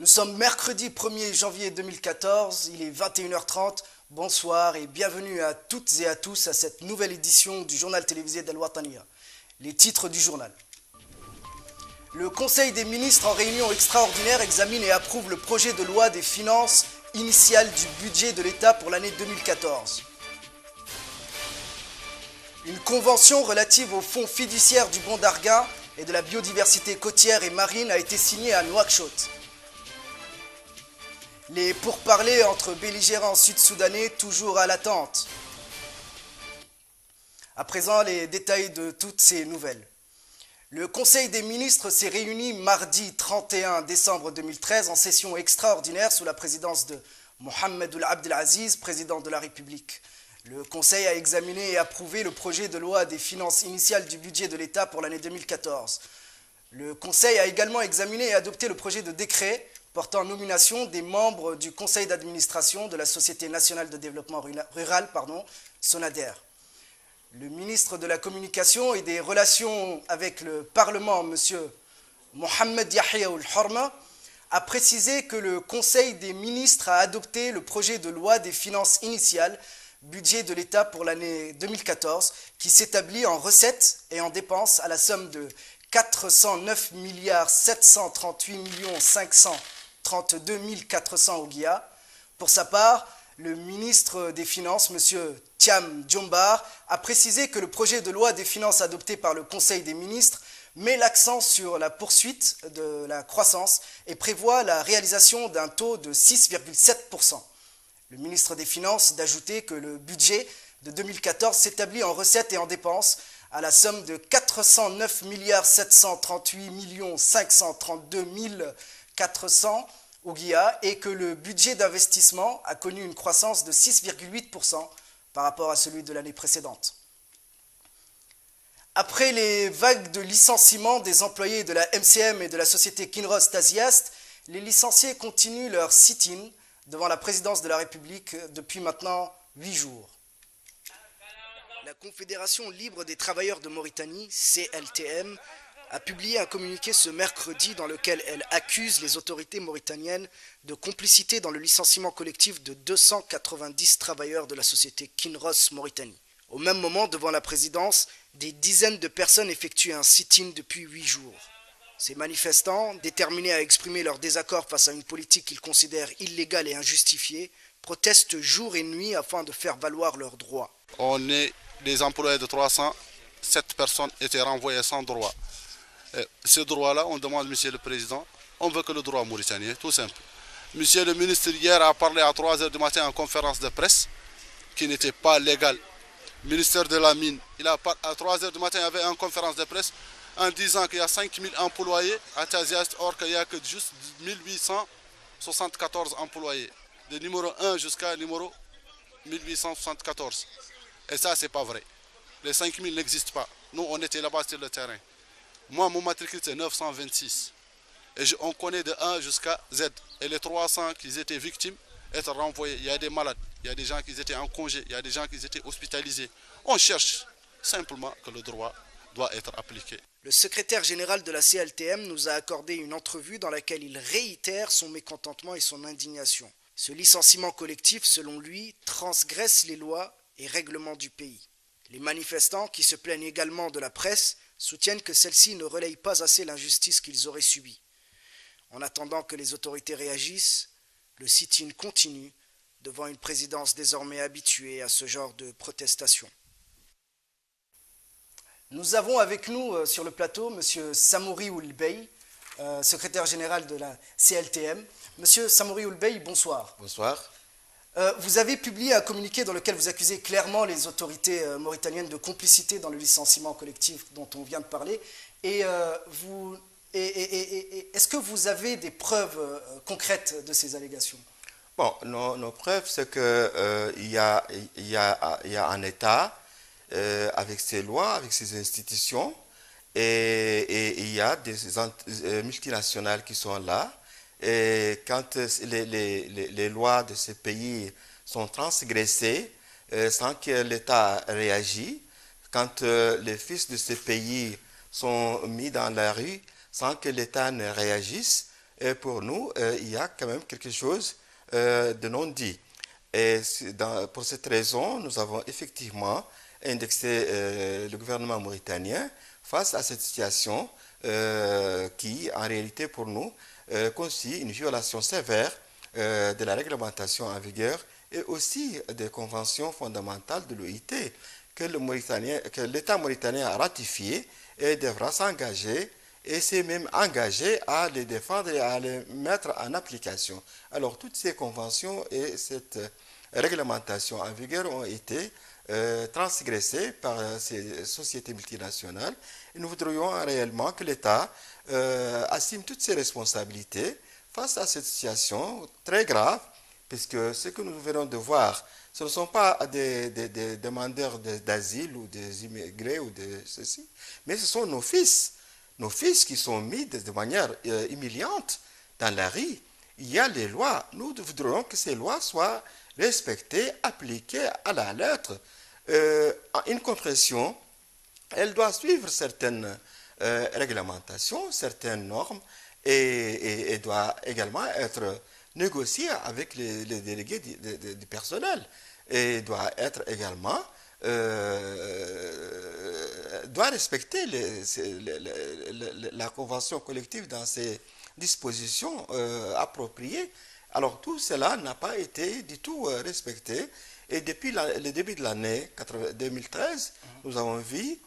Nous sommes mercredi 1er janvier 2014, il est 21h30. Bonsoir et bienvenue à toutes et à tous à cette nouvelle édition du journal télévisé d'Al Wataniya. Les titres du journal. Le Conseil des ministres en réunion extraordinaire examine et approuve le projet de loi des finances initiales du budget de l'État pour l'année 2014. Une convention relative au fonds fiduciaire du Bon d'Arguin et de la biodiversité côtière et marine a été signée à Nouakchott. Les pourparlers entre belligérants sud-soudanais toujours à l'attente. À présent, les détails de toutes ces nouvelles. Le Conseil des ministres s'est réuni mardi 31 décembre 2013 en session extraordinaire sous la présidence de Mohamed Ould Abdelaziz, président de la République. Le Conseil a examiné et approuvé le projet de loi des finances initiales du budget de l'État pour l'année 2014. Le Conseil a également examiné et adopté le projet de décret portant nomination des membres du Conseil d'administration de la Société nationale de développement rural, SONADER. Le ministre de la Communication et des Relations avec le Parlement, M. Mohamed Yahya Ould Horma, a précisé que le Conseil des ministres a adopté le projet de loi des finances initiales, budget de l'État pour l'année 2014, qui s'établit en recettes et en dépenses à la somme de 409 738 532 400 ouguiya. Pour sa part, le ministre des Finances, M. Thiam Djombar, a précisé que le projet de loi des finances adopté par le Conseil des ministres met l'accent sur la poursuite de la croissance et prévoit la réalisation d'un taux de 6,7%. Le ministre des Finances d'ajouter que le budget de 2014 s'établit en recettes et en dépenses à la somme de 409 738 532 400 ouguiya et que le budget d'investissement a connu une croissance de 6,8% par rapport à celui de l'année précédente. Après les vagues de licenciements des employés de la MCM et de la société Kinross Taziast, les licenciés continuent leur sit-in devant la présidence de la République depuis maintenant 8 jours. La Confédération libre des travailleurs de Mauritanie, CLTM, a publié un communiqué ce mercredi dans lequel elle accuse les autorités mauritaniennes de complicité dans le licenciement collectif de 290 travailleurs de la société Kinross Mauritanie. Au même moment, devant la présidence, des dizaines de personnes effectuent un sit-in depuis 8 jours. Ces manifestants, déterminés à exprimer leur désaccord face à une politique qu'ils considèrent illégale et injustifiée, protestent jour et nuit afin de faire valoir leurs droits. On est des employés de 307 personnes étaient renvoyés sans droit. Ce droit-là, on demande, Monsieur le Président, on veut que le droit mauritanien, tout simple. Monsieur le ministre hier a parlé à 3 h du matin en conférence de presse, qui n'était pas légale. Le ministère de la Mine, à 3 h du matin, il y avait une conférence de presse en disant qu'il y a 5000 employés à Taziast, or qu'il n'y a que juste 1874 employés, de numéro 1 jusqu'à numéro 1874. Et ça, c'est pas vrai. Les 5000 n'existent pas. Nous, on était là-bas sur le terrain. Moi, mon matricule, c'est 926. Et on connaît de 1 jusqu'à Z. Et les 300 qui étaient victimes être renvoyés. Il y a des malades, il y a des gens qui étaient en congé, il y a des gens qui étaient hospitalisés. On cherche simplement que le droit doit être appliqué. Le secrétaire général de la CLTM nous a accordé une entrevue dans laquelle il réitère son mécontentement et son indignation. Ce licenciement collectif, selon lui, transgresse les lois et règlements du pays. Les manifestants, qui se plaignent également de la presse, soutiennent que celle-ci ne relaye pas assez l'injustice qu'ils auraient subie. En attendant que les autorités réagissent, le sit-in continue devant une présidence désormais habituée à ce genre de protestation. Nous avons avec nous sur le plateau M. Samouri Ould Bey, secrétaire général de la CLTM. M. Samouri Ould Bey, bonsoir. Bonsoir. Vous avez publié un communiqué dans lequel vous accusez clairement les autorités mauritaniennes de complicité dans le licenciement collectif dont on vient de parler. Est-ce que vous avez des preuves concrètes de ces allégations? Bon, nos preuves, c'est qu'il y a un État avec ses lois, avec ses institutions, et il y a des multinationales qui sont là. Et quand les lois de ce pays sont transgressées sans que l'État réagisse, quand les fils de ce pays sont mis dans la rue sans que l'État ne réagisse, Et pour nous, il y a quand même quelque chose de non dit. Et pour cette raison, nous avons effectivement indexé le gouvernement mauritanien face à cette situation qui, en réalité, pour nous, constitue une violation sévère de la réglementation en vigueur et aussi des conventions fondamentales de l'OIT que l'État mauritanien a ratifié et devra s'engager et s'est même engagé à les défendre et à les mettre en application. Alors toutes ces conventions et cette réglementation en vigueur ont été transgressées par ces sociétés multinationales et nous voudrions réellement que l'État assume toutes ses responsabilités face à cette situation très grave, puisque ce que nous venons de voir, ce ne sont pas des demandeurs d'asile ou des immigrés ou de ceci, mais ce sont nos fils qui sont mis de manière humiliante dans la rue. Il y a les lois. Nous voudrions que ces lois soient respectées, appliquées à la lettre. Une compression, elle doit suivre certaines réglementations, certaines normes, et doit également être négociée avec les délégués du personnel. Et doit être également doit respecter la convention collective dans ses dispositions appropriées. Alors tout cela n'a pas été du tout respecté. Et depuis le début de l'année 2013, nous avons vu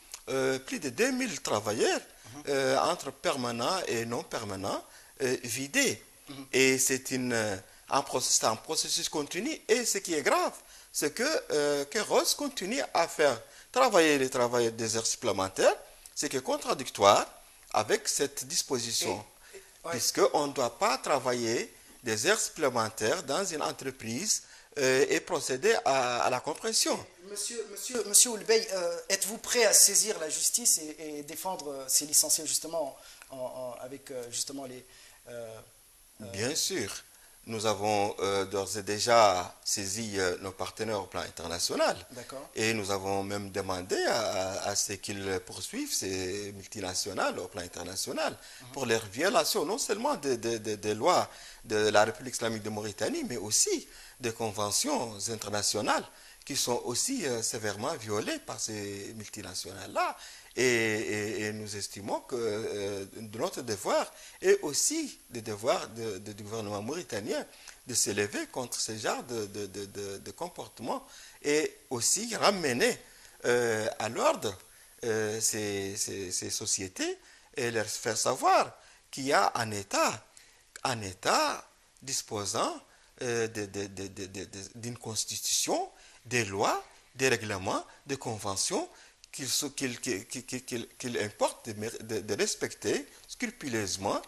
plus de 2000 travailleurs entre permanents et non permanents vidés. Et c'est un processus continu. Et ce qui est grave, c'est que Keros continue à faire travailler les travailleurs des heures supplémentaires, ce qui est contradictoire avec cette disposition, puisqu'on ne doit pas travailler des heures supplémentaires dans une entreprise et procéder à la compression. Monsieur Oulbey, êtes-vous prêt à saisir la justice et défendre ces licenciés justement avec justement les... Bien sûr. Nous avons d'ores et déjà saisi nos partenaires au plan international. Et nous avons même demandé à ce qu'ils poursuivent ces multinationales au plan international pour leur violation non seulement des lois de la République islamique de Mauritanie, mais aussi des conventions internationales qui sont aussi sévèrement violées par ces multinationales-là. Et nous estimons que notre devoir est aussi le devoir du gouvernement mauritanien de s'élever contre ce genre de comportement et aussi ramener à l'ordre ces sociétés et leur faire savoir qu'il y a un État disposant d'une constitution, des lois, des règlements, des conventions qu'il importe de respecter scrupuleusement.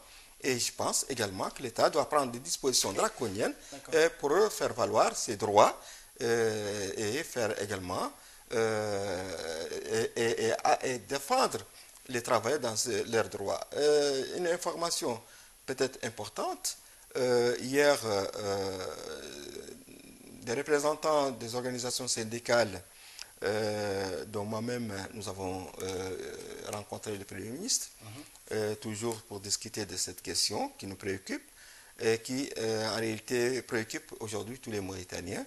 Et je pense également que l'État doit prendre des dispositions draconiennes pour faire valoir ses droits et faire également et défendre les travailleurs dans leurs droits. Une information peut-être importante, hier, des représentants des organisations syndicales dont moi-même, nous avons rencontré le Premier ministre, toujours pour discuter de cette question qui nous préoccupe et qui, en réalité, préoccupe aujourd'hui tous les Mauritaniens.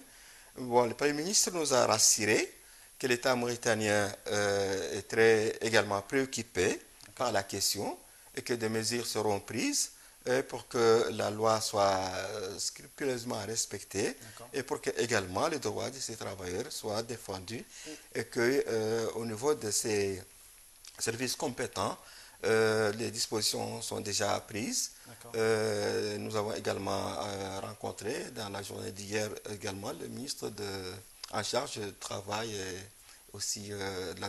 Bon, le Premier ministre nous a rassuré que l'État mauritanien est également préoccupé par la question et que des mesures seront prises pour que la loi soit scrupuleusement respectée et pour que également les droits de ces travailleurs soient défendus et que au niveau de ces services compétents, les dispositions sont déjà prises. Nous avons également rencontré dans la journée d'hier également le ministre en charge du travail et aussi de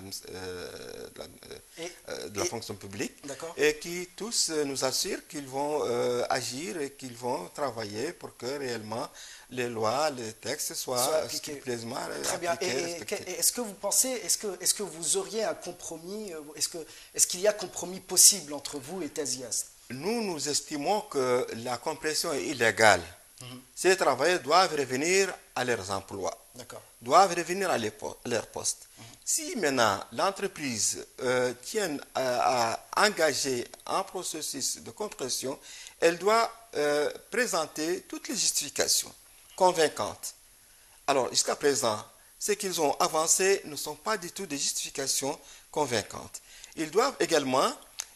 la fonction publique, et qui tous nous assurent qu'ils vont agir et qu'ils vont travailler pour que réellement les lois, les textes soient scrupuleusement appliqués. Très bien. Et est-ce que vous pensez, est-ce que vous auriez un compromis, est-ce qu'il y a compromis possible entre vous et Tazias? Nous estimons que la compression est illégale. Ces travailleurs doivent revenir à leurs emplois, D'accord. doivent revenir à leur poste. Si maintenant l'entreprise tient à engager un processus de compression, elle doit présenter toutes les justifications convaincantes. Alors, jusqu'à présent, ce qu'ils ont avancé ne sont pas du tout des justifications convaincantes. Ils doivent également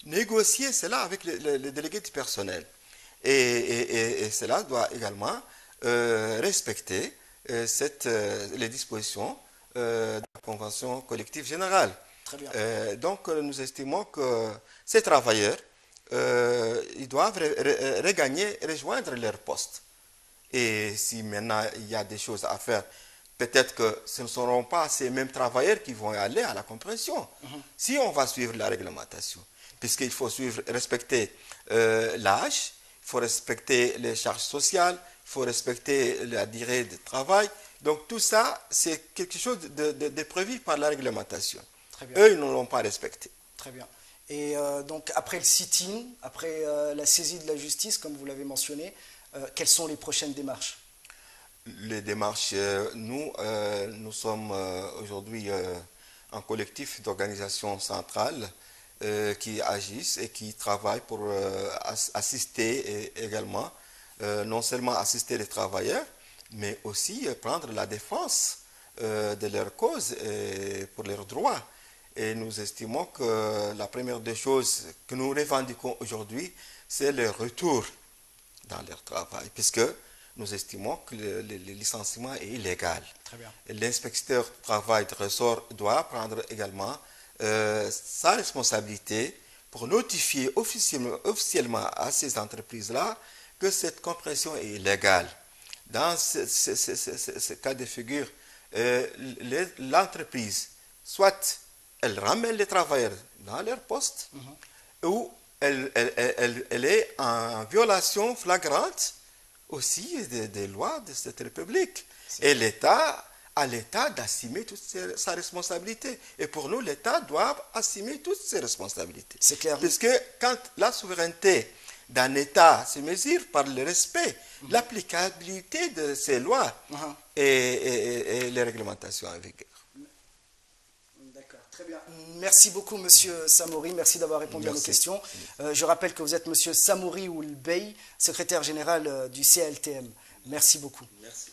négocier cela avec les délégués du personnel. Et cela doit également respecter les dispositions de la Convention collective générale. Très bien. Donc, nous estimons que ces travailleurs, ils doivent rejoindre leur poste. Et si maintenant il y a des choses à faire, peut-être que ce ne seront pas ces mêmes travailleurs qui vont aller à la compression. Si on va suivre la réglementation, puisqu'il faut respecter l'âge, il faut respecter les charges sociales, il faut respecter la durée de travail. Donc tout ça, c'est quelque chose de prévu par la réglementation. Très bien. Eux, ils ne l'ont pas respecté. Très bien. Et donc après le sit-in, après la saisie de la justice, comme vous l'avez mentionné, quelles sont les prochaines démarches? Les démarches, nous sommes aujourd'hui un collectif d'organisations centrales qui agissent et qui travaillent pour assister également, non seulement assister les travailleurs, mais aussi prendre la défense de leurs causes et pour leurs droits. Et nous estimons que la première des choses que nous revendiquons aujourd'hui, c'est le retour dans leur travail, puisque nous estimons que le licenciement est illégal. Très bien. L'inspecteur du travail de ressort doit prendre également sa responsabilité pour notifier officiellement à ces entreprises-là que cette compression est illégale. Dans ce cas de figure, l'entreprise, soit elle ramène les travailleurs dans leur poste, ou elle est en violation flagrante aussi des lois de cette République. Et à l'État d'assumer toute sa responsabilité. Et pour nous, l'État doit assumer toutes ses responsabilités. C'est clair. Puisque quand la souveraineté d'un État se mesure par le respect, l'applicabilité de ces lois et les réglementations en vigueur. D'accord, très bien. Merci beaucoup, Monsieur Samori. Merci d'avoir répondu à nos questions. Je rappelle que vous êtes Monsieur Samori Oulbey, secrétaire général du CLTM. Merci beaucoup. Merci.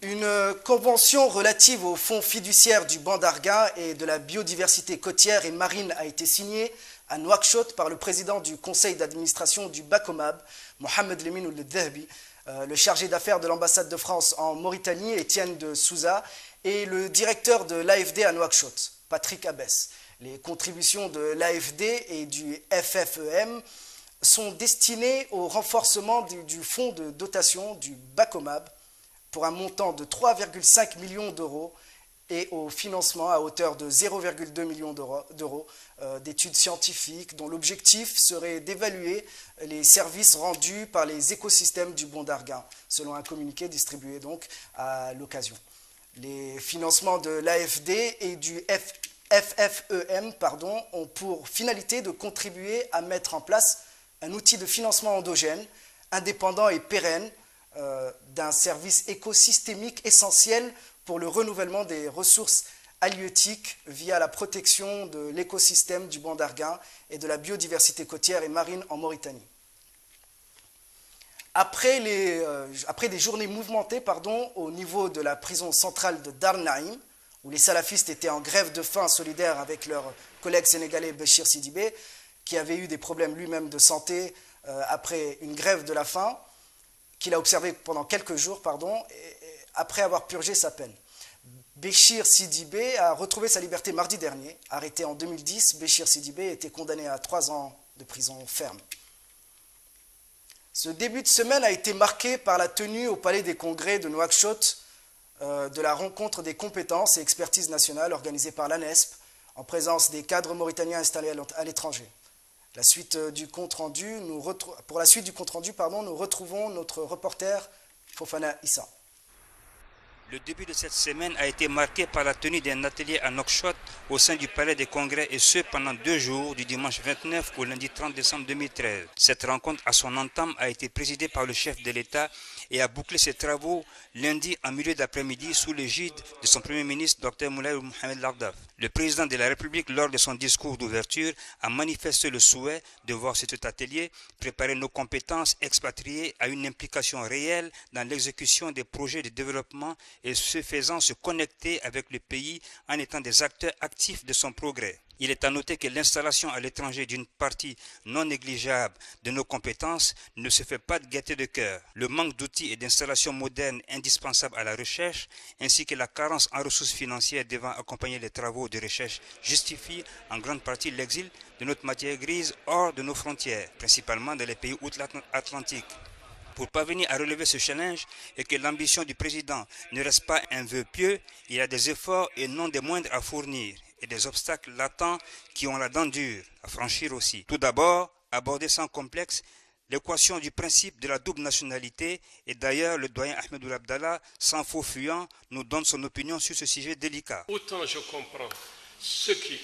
Une convention relative au fonds fiduciaire du banc d'Arguin et de la biodiversité côtière et marine a été signée à Nouakchott par le président du conseil d'administration du BACOMAB, Mohamed Lemine Ould-Dhahbi, le chargé d'affaires de l'ambassade de France en Mauritanie, Étienne de Souza, et le directeur de l'AFD à Nouakchott, Patrick Abès. Les contributions de l'AFD et du FFEM sont destinées au renforcement du fonds de dotation du BACOMAB pour un montant de 3,5 millions d'euros et au financement à hauteur de 0,2 millions d'euros d'études scientifiques dont l'objectif serait d'évaluer les services rendus par les écosystèmes du banc d'Arguin, selon un communiqué distribué donc à l'occasion. Les financements de l'AFD et du FFEM ont pour finalité de contribuer à mettre en place un outil de financement endogène, indépendant et pérenne, d'un service écosystémique essentiel pour le renouvellement des ressources halieutiques via la protection de l'écosystème du banc d'Arguin et de la biodiversité côtière et marine en Mauritanie. Après des journées mouvementées au niveau de la prison centrale de Dar Naïm, où les salafistes étaient en grève de faim solidaire avec leur collègue sénégalais Béchir Sidibé, qui avait eu des problèmes lui-même de santé après une grève de la faim, qu'il a observé pendant quelques jours, après avoir purgé sa peine. Béchir Sidibé a retrouvé sa liberté mardi dernier. Arrêté en 2010, Béchir Sidibé était condamné à 3 ans de prison ferme. Ce début de semaine a été marqué par la tenue au Palais des Congrès de Nouakchott de la rencontre des compétences et expertises nationales organisée par l'ANESP en présence des cadres mauritaniens installés à l'étranger. Pour la suite du compte-rendu, nous retrouvons notre reporter Fofana Issa. Le début de cette semaine a été marqué par la tenue d'un atelier à Nouakchott au sein du Palais des Congrès et ce pendant 2 jours, du dimanche 29 au lundi 30 décembre 2013. Cette rencontre à son entame a été présidée par le chef de l'État et a bouclé ses travaux lundi en milieu d'après-midi sous l'égide de son Premier ministre Dr Moulay Mohamed Lardaf. Le président de la République, lors de son discours d'ouverture, a manifesté le souhait de voir cet atelier préparer nos compétences expatriées à une implication réelle dans l'exécution des projets de développement et ce faisant se connecter avec le pays en étant des acteurs actifs de son progrès. Il est à noter que l'installation à l'étranger d'une partie non négligeable de nos compétences ne se fait pas de gaieté de cœur. Le manque d'outils et d'installations modernes indispensables à la recherche, ainsi que la carence en ressources financières devant accompagner les travaux de recherche justifient en grande partie l'exil de notre matière grise hors de nos frontières, principalement dans les pays outre-Atlantique. Pour parvenir à relever ce challenge et que l'ambition du président ne reste pas un vœu pieux, il y a des efforts et non des moindres à fournir et des obstacles latents qui ont la dent dure à franchir aussi. Tout d'abord, aborder sans complexe l'équation du principe de la double nationalité et d'ailleurs le doyen Ahmed Ould Abdallah, sans faux fuyant, nous donne son opinion sur ce sujet délicat. Autant je comprends ceux qui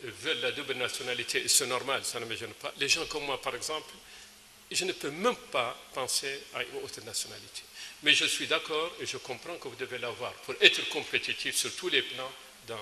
veulent la double nationalité, c'est normal, ça ne me gêne pas. Les gens comme moi par exemple, je ne peux même pas penser à une autre nationalité. Mais je suis d'accord et je comprends que vous devez l'avoir pour être compétitif sur tous les plans là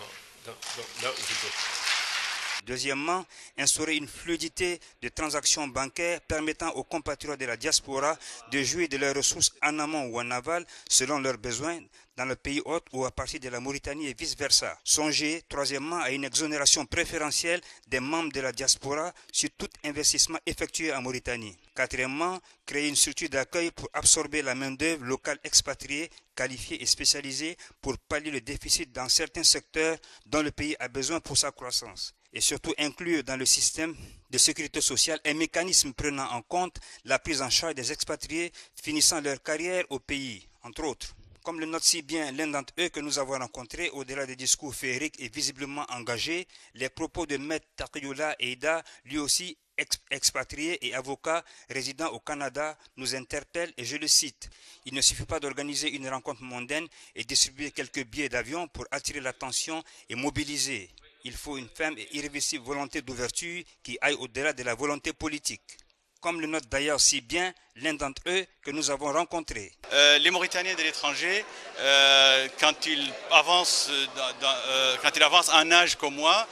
où vous êtes. Deuxièmement, instaurer une fluidité de transactions bancaires permettant aux compatriotes de la diaspora de jouir de leurs ressources en amont ou en aval selon leurs besoins dans le pays hôte ou à partir de la Mauritanie et vice-versa. Songer, troisièmement, à une exonération préférentielle des membres de la diaspora sur tout investissement effectué en Mauritanie. Quatrièmement, créer une structure d'accueil pour absorber la main-d'œuvre locale expatriée, qualifiée et spécialisée pour pallier le déficit dans certains secteurs dont le pays a besoin pour sa croissance. Et surtout inclure dans le système de sécurité sociale un mécanisme prenant en compte la prise en charge des expatriés finissant leur carrière au pays, entre autres. Comme le note si bien l'un d'entre eux que nous avons rencontré, au-delà des discours féeriques et visiblement engagés, les propos de Maître Taqiyullah Eida, lui aussi expatrié et avocat résident au Canada, nous interpellent et je le cite. Il ne suffit pas d'organiser une rencontre mondaine et distribuer quelques billets d'avion pour attirer l'attention et mobiliser. Il faut une ferme et irréversible volonté d'ouverture qui aille au-delà de la volonté politique. Comme le note d'ailleurs si bien l'un d'entre eux que nous avons rencontré. Les Mauritaniens de l'étranger, quand ils avancent en âge comme moi,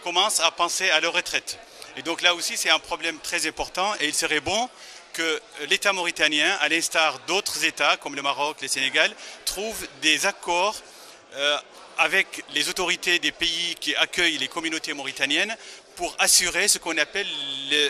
commencent à penser à leur retraite. Et donc là aussi c'est un problème très important et il serait bon que l'État mauritanien, à l'instar d'autres États comme le Maroc, le Sénégal, trouve des accords avec les autorités des pays qui accueillent les communautés mauritaniennes pour assurer ce qu'on appelle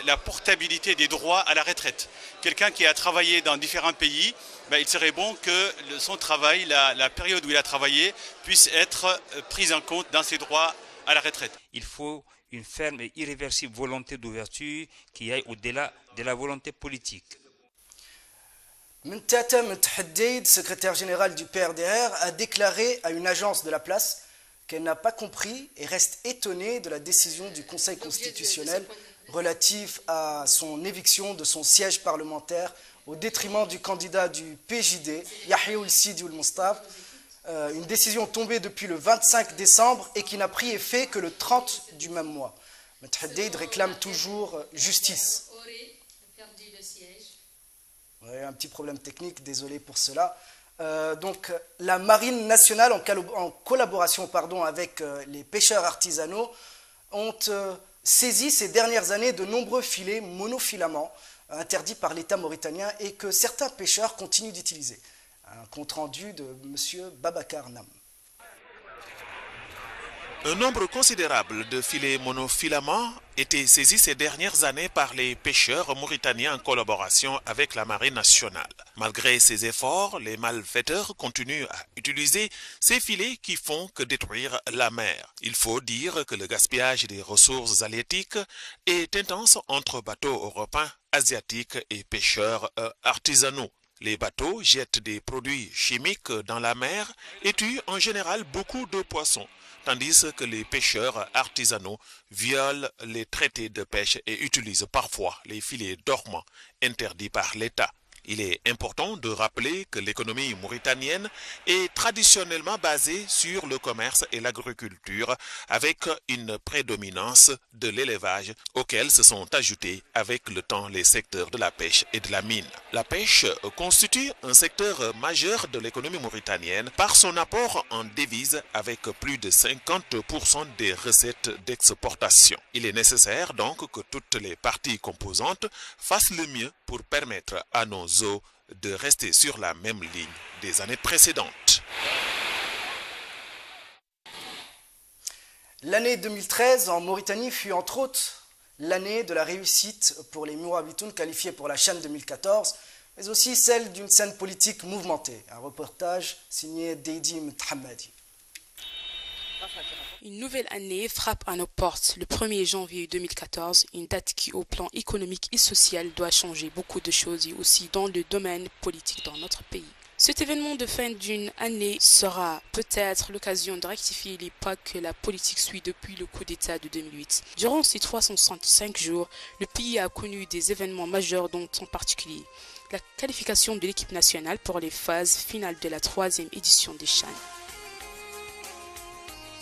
la portabilité des droits à la retraite. Quelqu'un qui a travaillé dans différents pays, il serait bon que son travail, la période où il a travaillé, puisse être prise en compte dans ses droits à la retraite. Il faut une ferme et irréversible volonté d'ouverture qui aille au-delà de la volonté politique. Mentata Mtahdeid, secrétaire général du PRDR, a déclaré à une agence de la place qu'elle n'a pas compris et reste étonnée de la décision du Conseil constitutionnel relative à son éviction de son siège parlementaire au détriment du candidat du PJD, Yahya Ould Sidi Ould Mostaf, une décision tombée depuis le 25 décembre et qui n'a pris effet que le 30 du même mois. Mtahdeid réclame toujours justice. Ouais, un petit problème technique, désolé pour cela. Donc la Marine nationale, en collaboration avec les pêcheurs artisanaux, ont saisi ces dernières années de nombreux filets monofilaments interdits par l'État mauritanien et que certains pêcheurs continuent d'utiliser. Un compte-rendu de M. Babacar Nam. Un nombre considérable de filets monofilaments étaient saisis ces dernières années par les pêcheurs mauritaniens en collaboration avec la Marine nationale. Malgré ces efforts, les malfaiteurs continuent à utiliser ces filets qui font que détruire la mer. Il faut dire que le gaspillage des ressources halieutiques est intense entre bateaux européens, asiatiques et pêcheurs artisanaux. Les bateaux jettent des produits chimiques dans la mer et tuent en général beaucoup de poissons, tandis que les pêcheurs artisanaux violent les traités de pêche et utilisent parfois les filets dormants interdits par l'État. Il est important de rappeler que l'économie mauritanienne est traditionnellement basée sur le commerce et l'agriculture, avec une prédominance de l'élevage auquel se sont ajoutés avec le temps les secteurs de la pêche et de la mine. La pêche constitue un secteur majeur de l'économie mauritanienne par son apport en devises avec plus de 50% des recettes d'exportation. Il est nécessaire donc que toutes les parties composantes fassent le mieux pour permettre à nos eaux de rester sur la même ligne des années précédentes. L'année 2013 en Mauritanie fut entre autres l'année de la réussite pour les Mourabitoun qualifiés pour la CHAN 2014, mais aussi celle d'une scène politique mouvementée. Un reportage signé Deidi Mthamadi. Une nouvelle année frappe à nos portes le 1er janvier 2014, une date qui au plan économique et social doit changer beaucoup de choses et aussi dans le domaine politique dans notre pays. Cet événement de fin d'une année sera peut-être l'occasion de rectifier les pas que la politique suit depuis le coup d'État de 2008. Durant ces 365 jours, le pays a connu des événements majeurs dont en particulier la qualification de l'équipe nationale pour les phases finales de la 3e édition des CHAN.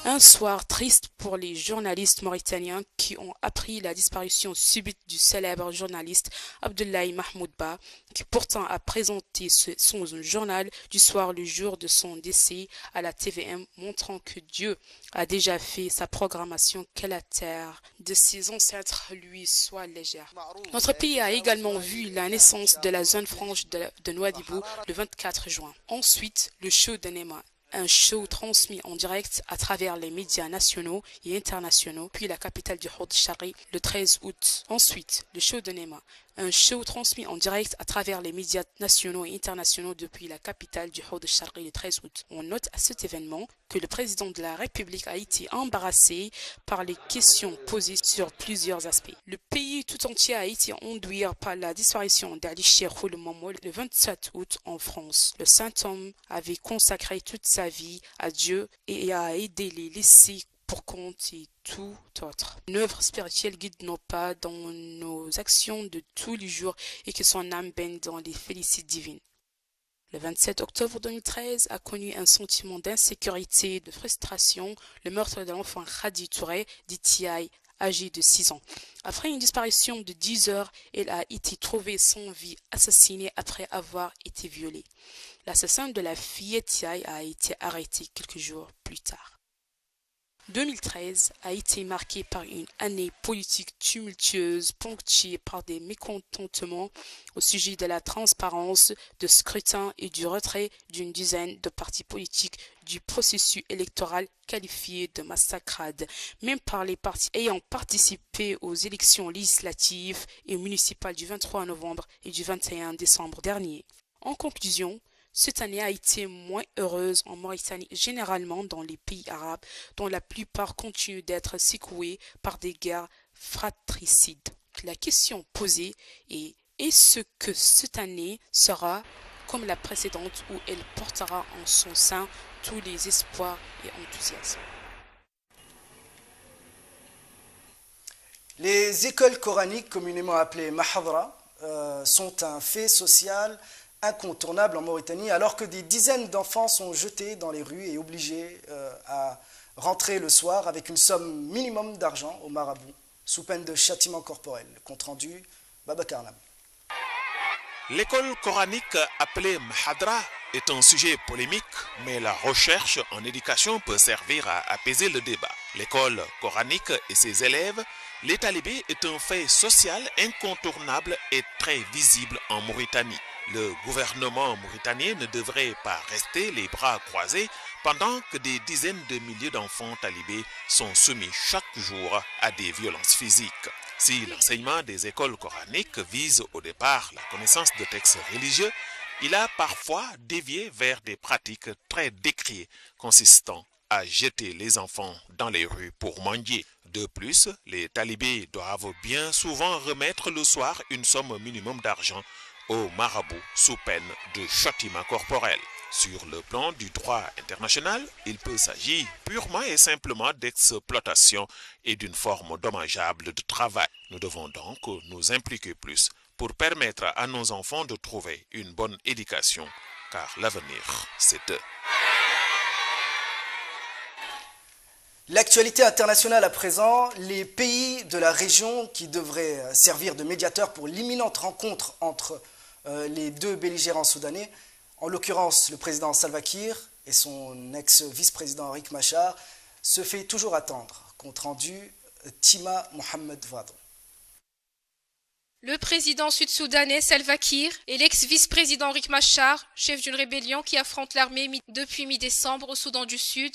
Un soir triste pour les journalistes mauritaniens qui ont appris la disparition subite du célèbre journaliste Abdoulaye Mahmoud Ba, qui pourtant a présenté son journal du soir le jour de son décès à la TVM, montrant que Dieu a déjà fait sa programmation, que la terre de ses ancêtres lui soit légère. Notre pays a également vu la naissance de la zone franche de Nouadhibou le 24 juin. Ensuite, le show de Nema. Un show transmis en direct à travers les médias nationaux et internationaux, puis la capitale du Houd Shari le 13 août. Ensuite, le show de Nema. Un show transmis en direct à travers les médias nationaux et internationaux depuis la capitale du Houd Shari le 13 août. On note à cet événement que le président de la République a été embarrassé par les questions posées sur plusieurs aspects. Le pays tout entier a été enduit par la disparition d'Ali Cheikhoul Momo le 27 août en France. Le saint homme avait consacré toute sa vie à Dieu et a aidé les laissés pour compte et tout autre. Une œuvre spirituelle guide nos pas dans nos actions de tous les jours et que son âme baigne dans les félicités divines. Le 27 octobre 2013 a connu un sentiment d'insécurité et de frustration, le meurtre de l'enfant Khadi Touré, dit Tiaï, âgé de 6 ans. Après une disparition de 10 heures, elle a été trouvée sans vie, assassinée après avoir été violée. L'assassin de la fillette Tiaï a été arrêté quelques jours plus tard. 2013 a été marqué par une année politique tumultueuse ponctuée par des mécontentements au sujet de la transparence de scrutin et du retrait d'une dizaine de partis politiques du processus électoral qualifié de massacrade, même par les partis ayant participé aux élections législatives et municipales du 23 novembre et du 21 décembre dernier. En conclusion, cette année a été moins heureuse en Mauritanie, généralement dans les pays arabes, dont la plupart continuent d'être secoués par des guerres fratricides. La question posée est: est-ce que cette année sera comme la précédente où elle portera en son sein tous les espoirs et enthousiasmes? Les écoles coraniques, communément appelées mahadra, sont un fait social incontournable en Mauritanie, alors que des dizaines d'enfants sont jetés dans les rues et obligés à rentrer le soir avec une somme minimum d'argent au marabout, sous peine de châtiment corporel. Compte rendu, Baba Karnam. L'école coranique appelée Mahadra est un sujet polémique, mais la recherche en éducation peut servir à apaiser le débat. L'école coranique et ses élèves, les talibés, est un fait social incontournable et très visible en Mauritanie. Le gouvernement mauritanien ne devrait pas rester les bras croisés pendant que des dizaines de milliers d'enfants talibés sont soumis chaque jour à des violences physiques. Si l'enseignement des écoles coraniques vise au départ la connaissance de textes religieux, il a parfois dévié vers des pratiques très décriées consistant à jeter les enfants dans les rues pour mendier. De plus, les talibés doivent bien souvent remettre le soir une somme minimum d'argent au marabout sous peine de châtiment corporel. Sur le plan du droit international, il peut s'agir purement et simplement d'exploitation et d'une forme dommageable de travail. Nous devons donc nous impliquer plus pour permettre à nos enfants de trouver une bonne éducation, car l'avenir, c'est eux. L'actualité internationale à présent, les pays de la région qui devraient servir de médiateurs pour l'imminente rencontre entre les deux belligérants soudanais, en l'occurrence le président Salva Kiir et son ex-vice-président Riek Machar, se fait toujours attendre. Compte rendu, Tima Mohamed Vadon. Le président sud-soudanais Salva Kiir et l'ex-vice-président Riek Machar, chef d'une rébellion qui affronte l'armée depuis mi-décembre au Soudan du Sud,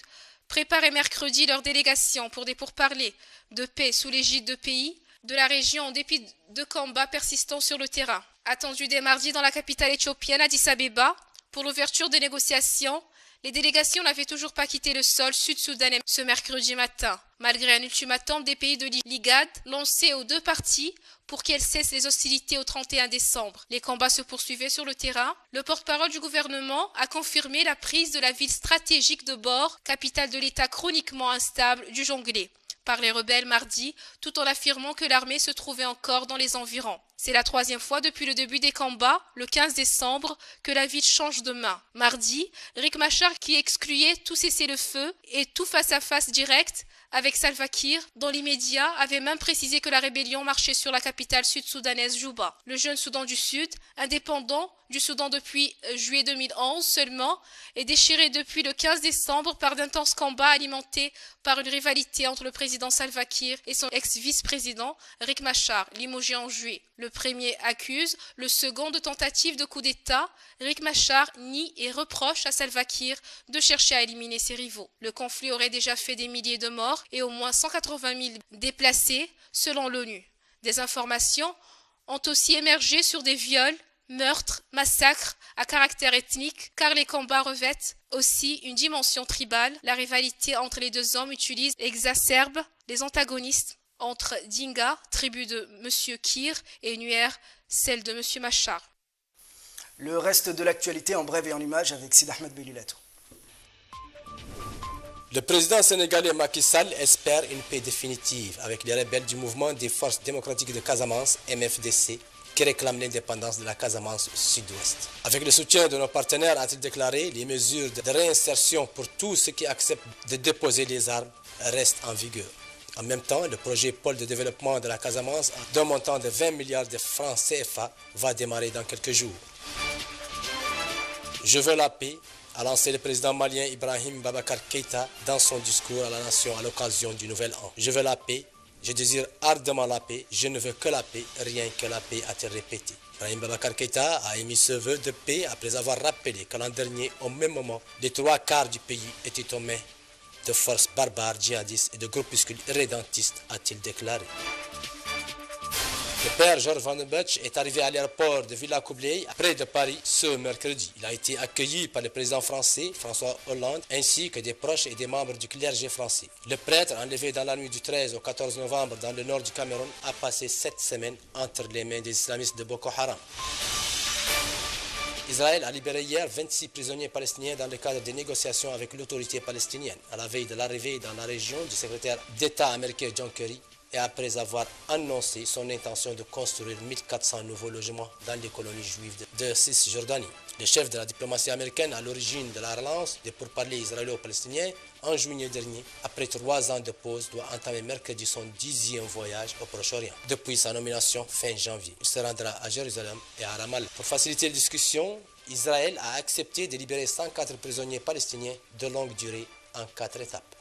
préparaient mercredi leur délégation pour des pourparlers de paix sous l'égide de pays de la région en dépit de combats persistants sur le terrain. Attendu dès mardi dans la capitale éthiopienne Addis Abeba pour l'ouverture des négociations, les délégations n'avaient toujours pas quitté le sol sud-soudanais ce mercredi matin, malgré un ultimatum des pays de l'IGAD lancé aux deux parties pour qu'elles cessent les hostilités au 31 décembre. Les combats se poursuivaient sur le terrain. Le porte-parole du gouvernement a confirmé la prise de la ville stratégique de Bor, capitale de l'État chroniquement instable du Jonglei, par les rebelles mardi, tout en affirmant que l'armée se trouvait encore dans les environs. C'est la troisième fois depuis le début des combats, le 15 décembre, que la ville change de main. Mardi, Riek Machar, qui excluait tout cessez-le-feu et tout face-à-face direct avec Salva Kiir, dans l'immédiat, avait même précisé que la rébellion marchait sur la capitale sud-soudanaise Juba. Le jeune Soudan du Sud, indépendant du Soudan depuis juillet 2011 seulement, est déchiré depuis le 15 décembre par d'intenses combats alimentés par une rivalité entre le président Salva Kiir et son ex-vice-président Riek Machar, limogé en juillet. Le premier accuse le second de tentative de coup d'État. Riek Machar nie et reproche à Salva Kiir de chercher à éliminer ses rivaux. Le conflit aurait déjà fait des milliers de morts et au moins 180 000 déplacés selon l'ONU. Des informations ont aussi émergé sur des viols, meurtres, massacres à caractère ethnique, car les combats revêtent aussi une dimension tribale. La rivalité entre les deux hommes utilise et exacerbe les antagonistes entre Dinga, tribu de M. Kiir, et Nuer, celle de M. Machar. Le reste de l'actualité en bref et en images avec Sid Ahmed Belilato. Le président sénégalais Macky Sall espère une paix définitive avec les rebelles du mouvement des forces démocratiques de Casamance, MFDC, qui réclament l'indépendance de la Casamance sud-ouest. Avec le soutien de nos partenaires, a-t-il déclaré, les mesures de réinsertion pour tous ceux qui acceptent de déposer les armes restent en vigueur. En même temps, le projet pôle de développement de la Casamance, d'un montant de 20 milliards de francs CFA, va démarrer dans quelques jours. Je veux la paix, a lancé le président malien Ibrahim Boubacar Keïta dans son discours à la nation à l'occasion du Nouvel An. Je veux la paix, je désire ardemment la paix, je ne veux que la paix, rien que la paix, a-t-il répété. Ibrahim Boubacar Keïta a émis ce vœu de paix après avoir rappelé que l'an dernier, au même moment, les 3/4 du pays étaient aux mains de forces barbares, djihadistes et de groupuscules irrédentistes, a-t-il déclaré. Le père Georges Van den Butch est arrivé à l'aéroport de Villacoublay, près de Paris, ce mercredi. Il a été accueilli par le président français, François Hollande, ainsi que des proches et des membres du clergé français. Le prêtre, enlevé dans la nuit du 13 au 14 novembre dans le nord du Cameroun, a passé 7 semaines entre les mains des islamistes de Boko Haram. Israël a libéré hier 26 prisonniers palestiniens dans le cadre des négociations avec l'autorité palestinienne, à la veille de l'arrivée dans la région du secrétaire d'État américain John Kerry, et après avoir annoncé son intention de construire 1400 nouveaux logements dans les colonies juives de Cisjordanie. Le chef de la diplomatie américaine à l'origine de la relance des pourparlers israélo-palestiniens en juillet dernier, après 3 ans de pause, doit entamer mercredi son 10e voyage au Proche-Orient. Depuis sa nomination fin janvier, il se rendra à Jérusalem et à Ramallah. Pour faciliter les discussions, Israël a accepté de libérer 104 prisonniers palestiniens de longue durée en 4 étapes.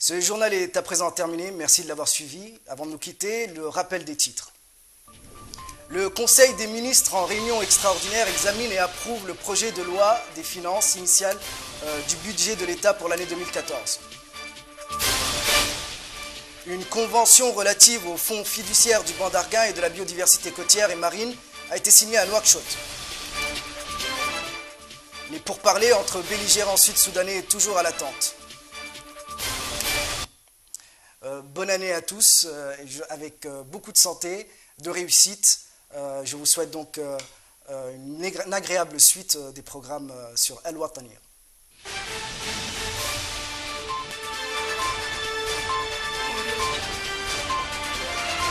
Ce journal est à présent terminé, merci de l'avoir suivi. Avant de nous quitter, le rappel des titres. Le Conseil des ministres en réunion extraordinaire examine et approuve le projet de loi des finances initiales du budget de l'État pour l'année 2014. Une convention relative aux fonds fiduciaires du banc d'Arguin et de la biodiversité côtière et marine a été signée à Nouakchott. Les pourparlers entre belligérants sud-soudanais toujours à l'attente. Bonne année à tous, avec beaucoup de santé, de réussite. Je vous souhaite donc une agréable suite des programmes sur El Watania.